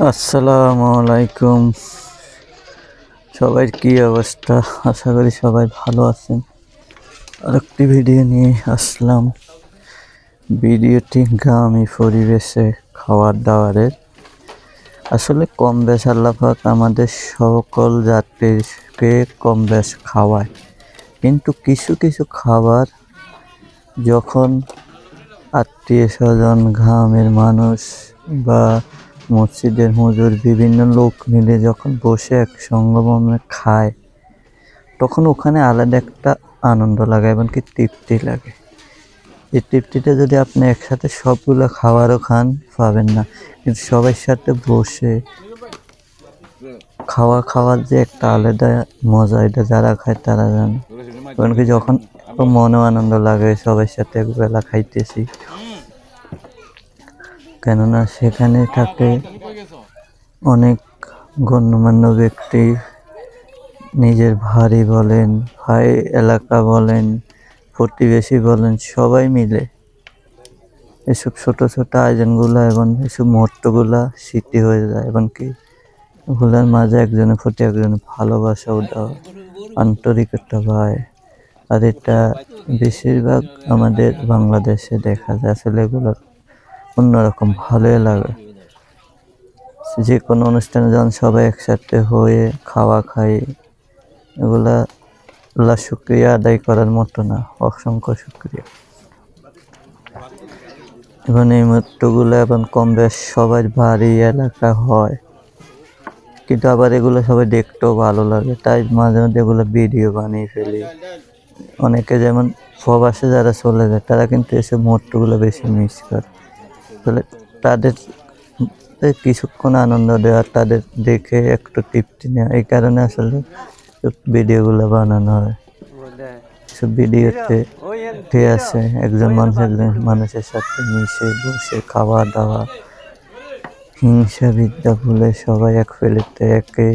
আসসালামু আলাইকুম। সবার কি অবস্থা? আশা করি সবাই ভালো আছেন। আরেকটি ভিডিও নিয়ে আসলাম। ভিডিওটি গ্রামীণ পরিবেশে খাবার দাবারের। আসলে কম বেশ আল্লাহ পাক আমাদের সকল জাতিকে কম বেশ খাওয়ায়, কিন্তু কিছু কিছু খাবার যখন আত্মীয় স্বজন, গ্রামের মানুষ বা মসজিদের হুজুর বিভিন্ন লোক মিলে যখন বসে এক সঙ্গমে খায়, তখন ওখানে আলাদা একটা আনন্দ লাগে এবং কি তৃপ্তি লাগে। এই তৃপ্তিটা যদি আপনি একসাথে সবগুলো খাবারও খান পাবেন না, কিন্তু সবার সাথে বসে খাওয়ার যে একটা আলাদা মজা, এটা যারা খায় তারা জানে। এমনকি যখন মনেও আনন্দ লাগে সবার সাথে একবেলা খাইতেছি, কেননা সেখানে থাকে অনেক গণ্যমান্য ব্যক্তি, নিজের ভাই বলেন, ভাই এলাকা বলেন, প্রতিবেশী বলেন, সবাই মিলে এসব ছোট ছোট আয়োজনগুলো এবং এসব মুহূর্তগুলা স্মৃতি হয়ে যায়। এবং কি এগুলোর মাঝে একজনের প্রতি একজনের ভালোবাসাও দেওয়া, আন্তরিকতা পায়। আর এটা বেশিরভাগ আমাদের বাংলাদেশে দেখা যায়। আসলে এগুলো অন্যরকম ভালোই লাগে। যে কোনো অনুষ্ঠানে যখন সবাই একসাথে হয়ে খাওয়া খাই, এগুলা আল্লাহ শুকরিয়া আদায় করার মতো না, অসংখ্য শুকরিয়া। এবং এই মুহূর্তগুলো এবং কম বেশ সবার বাড়ি এলাকা হয়, কিন্তু আবার এগুলো সবাই দেখতেও ভালো লাগে, তাই মাঝে মধ্যে এগুলো ভিডিও বানিয়ে ফেলি। অনেকে যেমন প্রবাসে যারা চলে যায়, তারা কিন্তু এসব মুহূর্তগুলো বেশি মিস করে। তাহলে তাদের কিছুক্ষণ আনন্দ দেওয়া, তাদের দেখে একটু তৃপ্তি নেওয়া, এই কারণে আসলে ভিডিওগুলো বানানো হয়। সব ভিডিওতে উঠে আসে একজন মানুষের সাথে মিশে বসে খাওয়া দাওয়া, হিংসা বিদ্যা ভুলে সবাই এক প্লেটে একই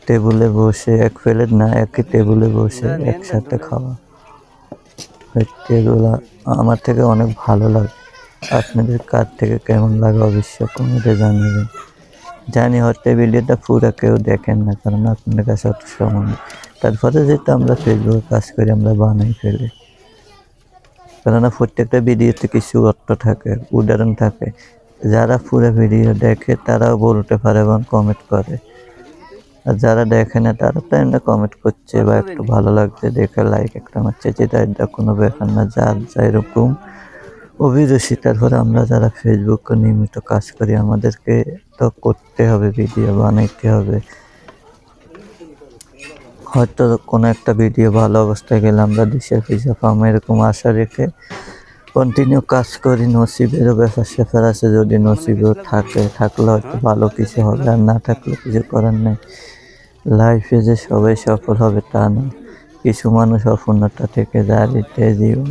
টেবিলে বসে, এক প্লেট না একই টেবিলে বসে একসাথে খাওয়া। এগুলা আমার থেকে অনেক ভালো লাগে। আপনাদের কার থেকে কেমন লাগে অবশ্যই কমেন্টে জানাবেন। জানি হয়তো ভিডিওটা পুরো কেউ দেখেন না, কারণ আপনাদের কাছে অত সময় নেই। তারপরে যেহেতু আমরা ফেসবুকে কাজ করি, আমরা বানাই ফেলি, কেননা প্রত্যেকটা ভিডিওতে কিছু অর্থ থাকে, উদাহরণ থাকে। যারা পুরো ভিডিও দেখে তারাও বলতে পারে এবং কমেন্ট করে, আর যারা দেখে না তারা তো এমনি কমেন্ট করছে বা একটু ভালো লাগছে দেখে লাইক একটা মারছে, যেটা এটা কোনো ব্যাপার না। যার যা এরকম অভিরুচি। তারপরে আমরা যারা ফেসবুকে নিয়মিত কাজ করি, আমাদেরকে তো করতে হবে, ভিডিও বানাইতে হবে। হয়তো কোনো একটা ভিডিও ভালো অবস্থায় গেলে আমরা দেশের পিছা পাবো, এরকম আশা রেখে কন্টিনিউ কাজ করি। নসিবেরও ব্যাপার স্যাপার আছে, যদি নসিবেও থাকলে হয়তো ভালো কিছু হবে, আর না থাকলে কিছু করার নেই। লাইফে যে সবাই সফল হবে তা না, কিছু মানুষ অপূর্ণতা থেকে যায়, এটাই জীবন,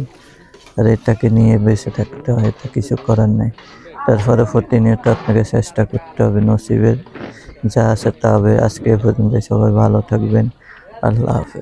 আর এটাকে নিয়ে বেঁচে থাকতে হয়, এটা কিছু করার নেই। তারপরে প্রতিনিয়ত আপনাকে চেষ্টা করতে হবে, নসিবের যা আছে তা হবে। আজকে এ পর্যন্ত, সবাই ভালো থাকবেন। আল্লাহ হাফেজ।